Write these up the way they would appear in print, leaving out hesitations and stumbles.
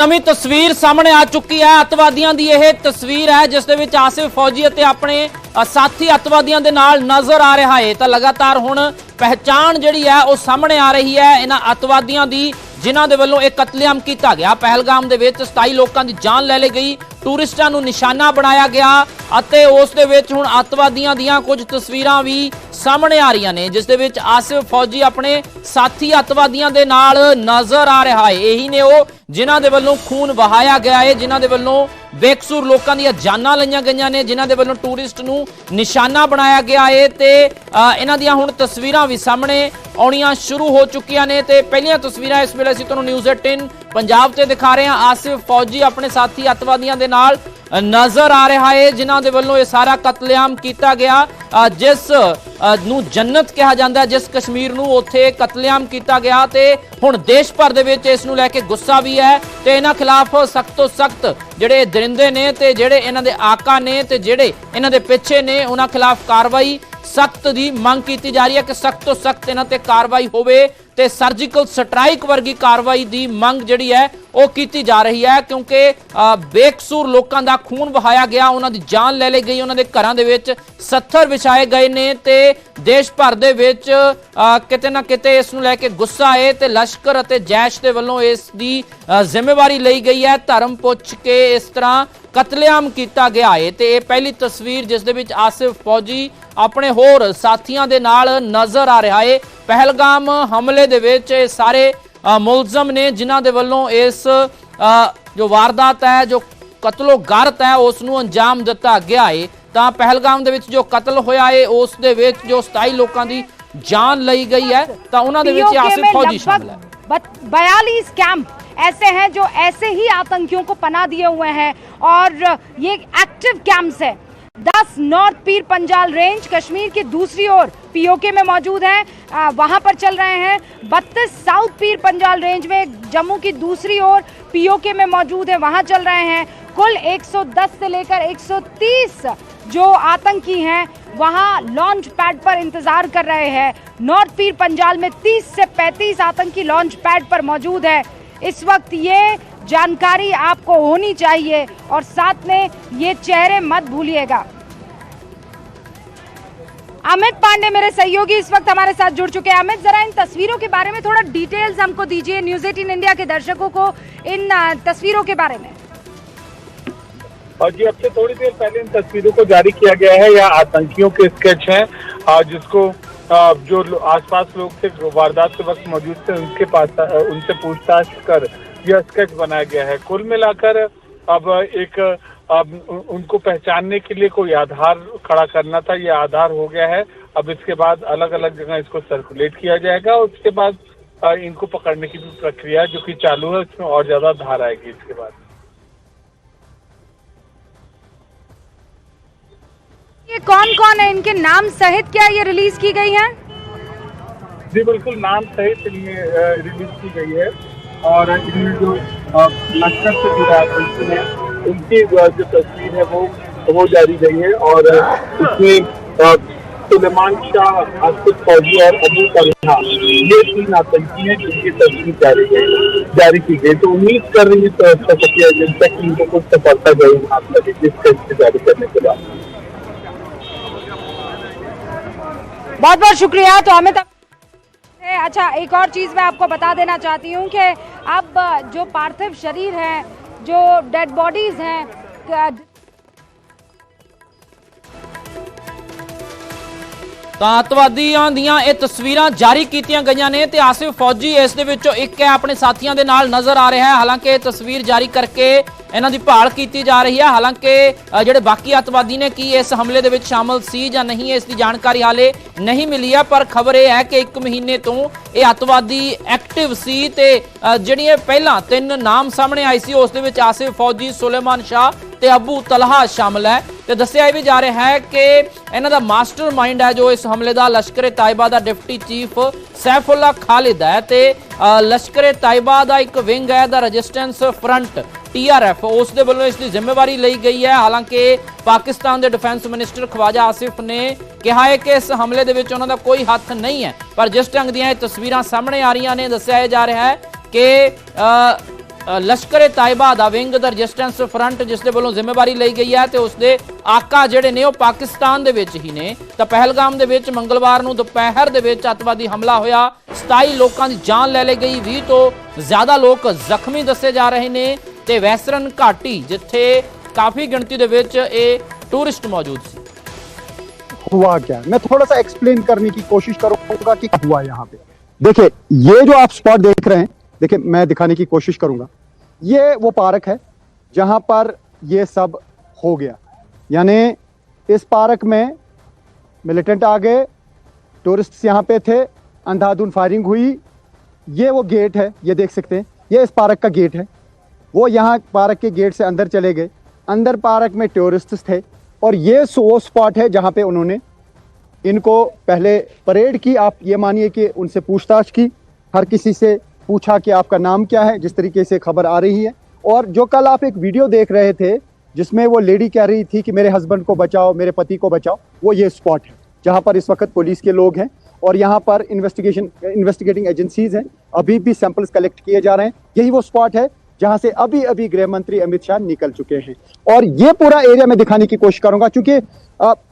नवी तस्वीर सामने आ चुकी है। अतवादियों की यह तस्वीर है जिस दे विच आसिफ फौजी और अपने साथी अतवादियों के नाल नजर आ रहा है। तो लगातार हुण पहचान जिहड़ी है वो सामने आ रही है इन्हां अतवादियों की जिन्हां दे वल्लों एक कतलेआम किया गया। पहलगाम दे विच 27 लोगों की जान ले ली गई, टूरिस्टां नूं निशाना बनाया गया अते उस दे विच हुण अतवादियों दीयां कुछ तस्वीरां भी सामने आ रही ने जिस दे विच आसिफ फौजी अपने साथी अतवादियों के नाल नजर आ रहा है। यही ने वो जिन्हां दे वल्लों खून वहाया गया है, जिन्हां दे वल्लों बेकसूर लोगों दी जानां लईआं गईआं ने, जिन्हां दे वल्लों टूरिस्ट नूं निशाना बनाया गया है। ते इन्हां दीयां हुण तस्वीरां भी सामने आउणियां शुरू हो चुकियां ने। ते पहलियां तस्वीरां इस वेले असीं तुहानूं न्यूज़ 18 पंजाब ते दिखा रहे हैं। आसिफ फौजी अपने साथी अतवादियों के नाल नजर आ रहा है जिन्हां दे वल्लों यह सारा कतलेआम किया गया। जिस नूं जन्नत कहा जाता है, जिस कश्मीर नूं उत्थे कतलेआम किया गया ते हुण देश भर दे विच इस नूं लैके गुस्सा भी है ते इन्हां खिलाफ सख्त तो सख्त जिहड़े दरिंदे ने ते जिहड़े इन्हां दे आका ने ते जिहड़े इन्हां दे पिछे ने उन्हां खिलाफ कार्रवाई सख्त की मंग की जा रही है कि सख्त तो सख्त इन्हां ते कार्रवाई होवे ते सर्जिकल स्ट्राइक वर्गी कार्रवाई की मंग जिहड़ी है वो की जा रही है। क्योंकि बेकसूर लोगों का खून बहाया गया, उन्हां दी जान ले ली गई, उन्हां दे घरां दे विच सत्थर विछाए गए ने ते देश भर दे विच किते ना किते इस नूं लैके गुस्सा है ते लश्कर अते जैश दे वल्लों इस दी जिम्मेवारी लई गई है। धर्म पुछ के इस तरह कतलेआम किया गया है। ते पहली तस्वीर जिस दे विच आसिफ फौजी अपने होर साथियों के नाल नजर आ रहा है। पहलगाम हमले दे विच सारे मुलजम ने जिन्हां दे वल्लों इस जो वारदात है, जो कतलो गारत है उसनूं अंजाम दिता गया है। तां पहलगाम दे विच जो कतल होया है उस दे विच जो 27 लोगों की जान लई गई है तां उन्हां दे विच आसिफ फौजी शामिल है। 42 कैंप ऐसे हैं जो ऐसे ही आतंकियों को पनाह दिए हुए हैं और ये एक्टिव कैंप्स है। 10 नॉर्थ पीर पंजाल रेंज कश्मीर की दूसरी ओर पीओके में मौजूद हैं, वहां पर चल रहे हैं। 32 साउथ पीर पंजाल रेंज में जम्मू की दूसरी ओर पीओके में मौजूद है, वहां चल रहे हैं। कुल 110 से लेकर 130 जो आतंकी हैं वहां लॉन्च पैड पर इंतजार कर रहे हैं। नॉर्थ पीर पंजाल में 30 से 35 आतंकी लॉन्च पैड पर मौजूद है। इस वक्त ये जानकारी आपको होनी चाहिए और साथ में ये चेहरे मत भूलिएगा। अमित पांडे मेरे सहयोगी इस वक्त हमारे साथ जुड़ चुके हैं। अमित, जरा इन तस्वीरों के बारे में थोड़ा डिटेल्स हमको दीजिए, न्यूज़ 18 इंडिया के दर्शकों को इन तस्वीरों के बारे में। और जी, अब से थोड़ी देर पहले इन तस्वीरों को जारी किया गया है। यह आतंकियों के स्केच हैं जिसको जो आसपास लोग थे वारदात के वक्त मौजूद थे उनके पास उनसे पूछताछ कर यह स्केच बनाया गया है। कुल मिलाकर अब उनको पहचानने के लिए कोई आधार खड़ा करना था, यह आधार हो गया है। अब इसके बाद अलग अलग जगह इसको सर्कुलेट किया जाएगा और उसके बाद इनको पकड़ने की भी प्रक्रिया जो कि चालू है, उसमें और ज्यादा धार आएगी इसके बाद। ये कौन कौन है, इनके नाम सहित क्या ये रिलीज की गई है? जी बिल्कुल, नाम सहित इनमें रिलीज की गई है और इनमें जो लश्कर से जुड़े आतंकी हैं उनकी जो तस्वीर है वो जारी गई है। और इसमें सुलेमान शाह, आसिफ फौजी और अबू तलहा ये 3 आतंकी हैं जिनकी तस्वीर जारी की गई। तो उम्मीद कर रही है एजेंसी की इनको कुछ सफलता जरूर हाथ लगेगी इस टेस्ट जारी करने के बाद। बहुत बहुत शुक्रिया। तो अमित, अच्छा एक और चीज मैं आपको बता देना चाहती हूँ कि अब जो पार्थिव शरीर हैं, जो डेड बॉडीज हैं, अतवादियों दीयां ये तस्वीरां जारी कीतियां गईयां ने ते आसिफ फौजी इस दे विचों एक है, अपने साथियों के नाल नजर आ रहा है। हालांकि तस्वीर जारी करके इन्हां दी भाल की जा रही है। हालांकि जिहड़े बाकी अतवादी ने की इस हमले दे विच शामिल सी जां नहीं इसकी जानकारी हाले नहीं मिली है, पर खबर यह है कि 1 महीने तो ये अतवादी एक्टिव सी ते जिहड़ियां पहला 3 नाम सामने आई सी उस दे विच आसिफ फौजी, सुलेमान शाह ते अबू तलहा शामिल है। तो दस्सिया भी जा रहा है कि इन्हां दा मास्टर माइंड है जो इस हमले का लश्कर ए तायबा का डिप्टी चीफ सैफुल्ला खालिद है ते लश्कर ए तायबा का एक विंग है द रेजिस्टेंस फ्रंट TRF उस दे वल्लों इसकी जिम्मेवारी ली गई है। हालांकि पाकिस्तान के डिफेंस मिनिस्टर ख्वाजा आसिफ ने कहा है कि इस हमले दे विच उन्हां दा कोई हथ नहीं है, पर जिस ढंग दी तस्वीरां सामने आ रही ने दस्सिया जा रहा है कि ਲਸ਼ਕਰ ਤਾਇਬਾ ਦਾ ਵਿੰਗ ਦਾ ਰੈਜ਼ਿਸਟੈਂਸ ਫਰੰਟ ਜਿਸ ਦੇ ਵੱਲੋਂ ਜ਼ਿੰਮੇਵਾਰੀ ਲਈ ਗਈ ਹੈ ਤੇ ਉਸ ਦੇ ਆਕਾ ਜਿਹੜੇ ਨੇ ਉਹ ਪਾਕਿਸਤਾਨ ਦੇ ਵਿੱਚ ਹੀ ਨੇ। ਤਾਂ ਪਹਿਲਗਾਮ ਦੇ ਵਿੱਚ ਮੰਗਲਵਾਰ ਨੂੰ ਦੁਪਹਿਰ ਦੇ ਵਿੱਚ ਅੱਤਵਾਦੀ ਹਮਲਾ ਹੋਇਆ, 27 ਲੋਕਾਂ ਦੀ ਜਾਨ ਲੈ ਲਈ ਗਈ, 20 ਤੋਂ ਜ਼ਿਆਦਾ ਲੋਕ ਜ਼ਖਮੀ ਦੱਸੇ ਜਾ ਰਹੇ ਨੇ। ਤੇ ਵੈਸਟਰਨ ਘਾਟੀ ਜਿੱਥੇ ਕਾਫੀ ਗਿਣਤੀ ਦੇ ਵਿੱਚ ਇਹ टूरिस्ट मौजूद थी। हुआ क्या, मैं थोड़ा सा एक्सप्लेन करने की कोशिश करूंगा कि क्या हुआ यहाँ पे। देखिए ये जो आप स्पॉट देख रहे हैं, देखिए मैं दिखाने की कोशिश करूंगा, ये वो पार्क है जहां पर ये सब हो गया। यानी इस पार्क में मिलिटेंट आ गए, टूरिस्ट्स यहाँ पे थे, अंधाधुंध फायरिंग हुई। ये वो गेट है, ये देख सकते हैं, ये इस पार्क का गेट है। वो यहाँ पार्क के गेट से अंदर चले गए, अंदर पार्क में टूरिस्ट्स थे और ये वो स्पॉट है जहाँ पे उन्होंने इनको पहले परेड की। आप ये मानिए कि उनसे पूछताछ की, हर किसी से पूछा कि आपका नाम क्या है, जिस तरीके से खबर आ रही है। और जो कल आप एक वीडियो देख रहे थे जिसमें वो लेडी कह रही थी कि मेरे हस्बैंड को बचाओ, मेरे पति को बचाओ, वो ये स्पॉट है जहाँ पर इस वक्त पुलिस के लोग हैं और यहाँ पर इन्वेस्टिगेटिंग एजेंसीज हैं, अभी भी सैंपल्स कलेक्ट किए जा रहे हैं। यही वो स्पॉट है जहां से अभी अभी गृह मंत्री अमित शाह निकल चुके हैं। और ये पूरा एरिया मैं दिखाने की कोशिश करूंगा क्योंकि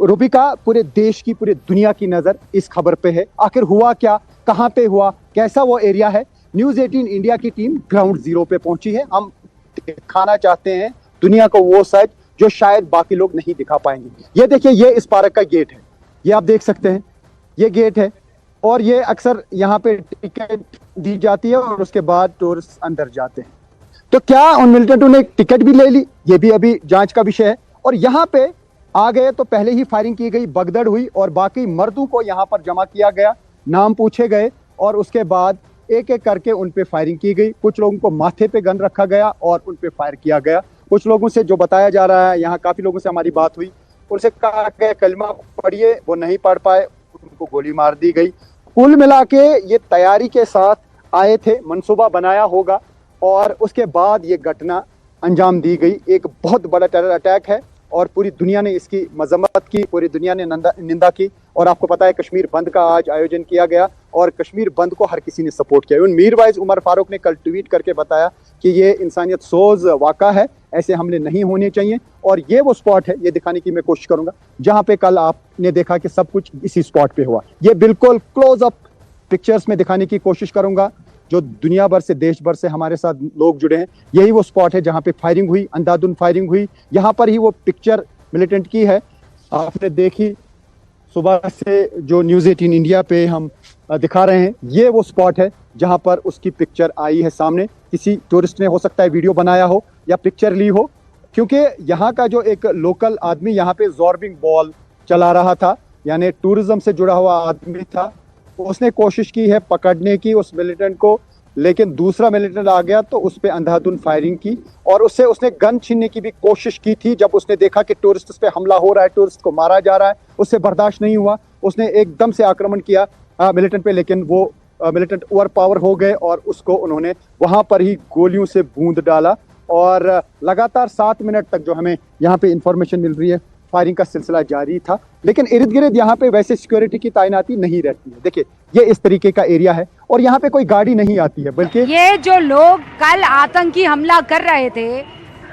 रूबिका, पूरे देश की, पूरे दुनिया की नजर इस खबर पे है। आखिर हुआ क्या, कहां पे हुआ, कैसा वो एरिया है। न्यूज़ 18 इंडिया की टीम ग्राउंड जीरो पे पहुंची है। हम दिखाना चाहते हैं दुनिया को वो सच जो शायद बाकी लोग नहीं दिखा पाएंगे। ये देखिए, ये इस पार्क का गेट है, ये आप देख सकते हैं, ये गेट है और ये अक्सर यहाँ पे टिकट दी जाती है और उसके बाद टूरिस्ट अंदर जाते हैं। तो क्या उन मिलिटेंटों ने टिकट भी ले ली, ये भी अभी जांच का विषय है। और यहाँ पे आ गए तो पहले ही फायरिंग की गई, भगदड़ हुई और बाकी मर्दों को यहाँ पर जमा किया गया, नाम पूछे गए और उसके बाद एक एक करके उन पे फायरिंग की गई। कुछ लोगों को माथे पे गन रखा गया और उन पे फायर किया गया। कुछ लोगों से जो बताया जा रहा है, यहाँ काफी लोगों से हमारी बात हुई, उनसे कहा गया कलमा पढ़िए, वो नहीं पढ़ पाए, उनको गोली मार दी गई। कुल मिला के ये तैयारी के साथ आए थे, मंसूबा बनाया होगा और उसके बाद ये घटना अंजाम दी गई। एक बहुत बड़ा टेरर अटैक है और पूरी दुनिया ने इसकी मजम्मत की, पूरी दुनिया ने निंदा की। और आपको पता है कश्मीर बंद का आज आयोजन किया गया और कश्मीर बंद को हर किसी ने सपोर्ट किया। मीरवाइज उमर फारूक ने कल ट्वीट करके बताया कि ये इंसानियत सोज वाक़ा है, ऐसे हमले नहीं होने चाहिए। और ये वो स्पॉट है, ये दिखाने की मैं कोशिश करूंगा जहाँ पे कल आपने देखा कि सब कुछ इसी स्पॉट पे हुआ। ये बिल्कुल क्लोज अप पिक्चर्स में दिखाने की कोशिश करूंगा। जो दुनिया भर से, देश भर से हमारे साथ लोग जुड़े हैं, यही वो स्पॉट है जहाँ पे फायरिंग हुई, अंधाधुंध फायरिंग हुई। यहाँ पर ही वो पिक्चर मिलिटेंट की है, आपने देखी सुबह से जो न्यूज़ 18 इंडिया पे हम दिखा रहे हैं। ये वो स्पॉट है जहाँ पर उसकी पिक्चर आई है सामने। किसी टूरिस्ट ने हो सकता है वीडियो बनाया हो या पिक्चर ली हो, क्योंकि यहाँ का जो एक लोकल आदमी यहाँ पे जॉर्बिंग बॉल चला रहा था, यानी टूरिज्म से जुड़ा हुआ आदमी था। उसने कोशिश की है पकड़ने की उस मिलिटेंट को, लेकिन दूसरा मिलिटेंट आ गया तो उस पर अंधाधुंध फायरिंग की और उससे उसने गन छीनने की भी कोशिश की थी। जब उसने देखा कि टूरिस्ट पे हमला हो रहा है, टूरिस्ट को मारा जा रहा है, उससे बर्दाश्त नहीं हुआ, उसने एकदम से आक्रमण किया मिलिटेंट पे। लेकिन वो मिलिटेंट ओवर पावर हो गए और उसको उन्होंने वहां पर ही गोलियों से बूंद डाला। और लगातार 7 मिनट तक जो हमें यहाँ पे इंफॉर्मेशन मिल रही है, फायरिंग का सिलसिला जारी था। लेकिन इर्द गिर्द यहाँ पे वैसे सिक्योरिटी की तैनाती नहीं रहती है। देखिए, ये इस तरीके का एरिया है और यहाँ पे कोई गाड़ी नहीं आती है, बल्कि ये जो लोग कल आतंकी हमला कर रहे थे,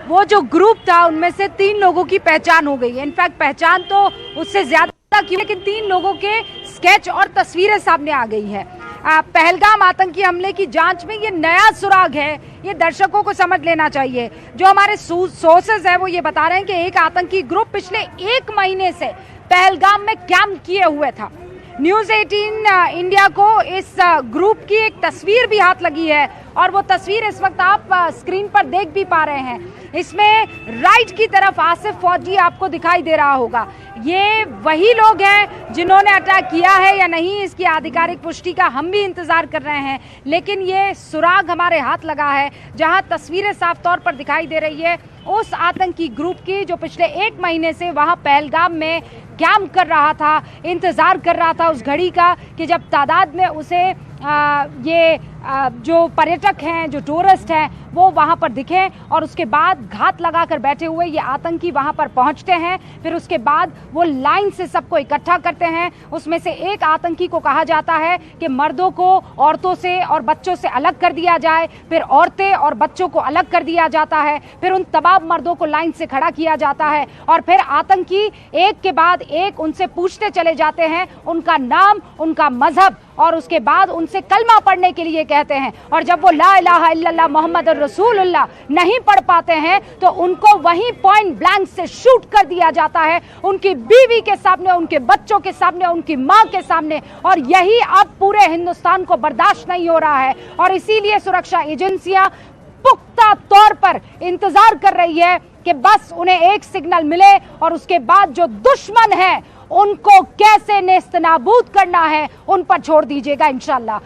वो जो ग्रुप था, उनमें से 3 लोगों की पहचान हो गई है। इनफैक्ट पहचान तो उससे ज्यादा की, लेकिन 3 लोगों के स्केच और तस्वीरें सामने आ गई है। पहलगाम आतंकी हमले की जांच में ये नया सुराग है, ये दर्शकों को समझ लेना चाहिए। जो हमारे सोर्सेज है वो ये बता रहे हैं कि एक आतंकी ग्रुप पिछले 1 महीने से पहलगाम में कैंप किए हुए था। न्यूज़ 18 इंडिया को इस ग्रुप की एक तस्वीर भी हाथ लगी है और वो तस्वीर इस वक्त आप स्क्रीन पर देख भी पा रहे हैं। इसमें राइट की तरफ आसिफ फौजी आपको दिखाई दे रहा होगा। ये वही लोग हैं जिन्होंने अटैक किया है या नहीं, इसकी आधिकारिक पुष्टि का हम भी इंतजार कर रहे हैं। लेकिन ये सुराग हमारे हाथ लगा है जहां तस्वीरें साफ तौर पर दिखाई दे रही है उस आतंकी ग्रुप की जो पिछले 1 महीने से वहां पहलगाम में कैंप कर रहा था, इंतजार कर रहा था उस घड़ी का कि जब तादाद में उसे ये जो पर्यटक हैं, जो टूरिस्ट हैं, वो वहां पर दिखें और उसके बाद घात लगाकर बैठे हुए ये आतंकी वहां पर पहुंचते हैं। फिर उसके बाद वो लाइन से सबको इकट्ठा करते हैं। उसमें से एक आतंकी को कहा जाता है कि मर्दों को औरतों से और बच्चों से अलग कर दिया जाए, फिर औरतें और बच्चों को अलग कर दिया जाता है, फिर उन तमाम मर्दों को लाइन से खड़ा किया जाता है और फिर आतंकी एक के बाद एक उनसे पूछते चले जाते हैं उनका नाम, उनका मजहब और उसके बाद उनसे कलमा पढ़ने के लिए कहते हैं। और जब वो ला इलाहा इल्लल्लाह मोहम्मद रसूलुल्लाह नहीं पढ़ पाते हैं तो उनको वहीं पॉइंट ब्लैंक से शूट कर दिया जाता है, उनकी बीवी के सामने, उनके बच्चों के सामने, उनकी मां के सामने। और यही अब पूरे हिंदुस्तान को बर्दाश्त नहीं हो रहा है और इसीलिए सुरक्षा एजेंसियां पुख्ता तौर पर इंतजार कर रही है कि बस उन्हें एक सिग्नल मिले और उसके बाद जो दुश्मन है उनको कैसे नेस्तनाबूद करना है उन पर छोड़ दीजिएगा इंशाल्लाह।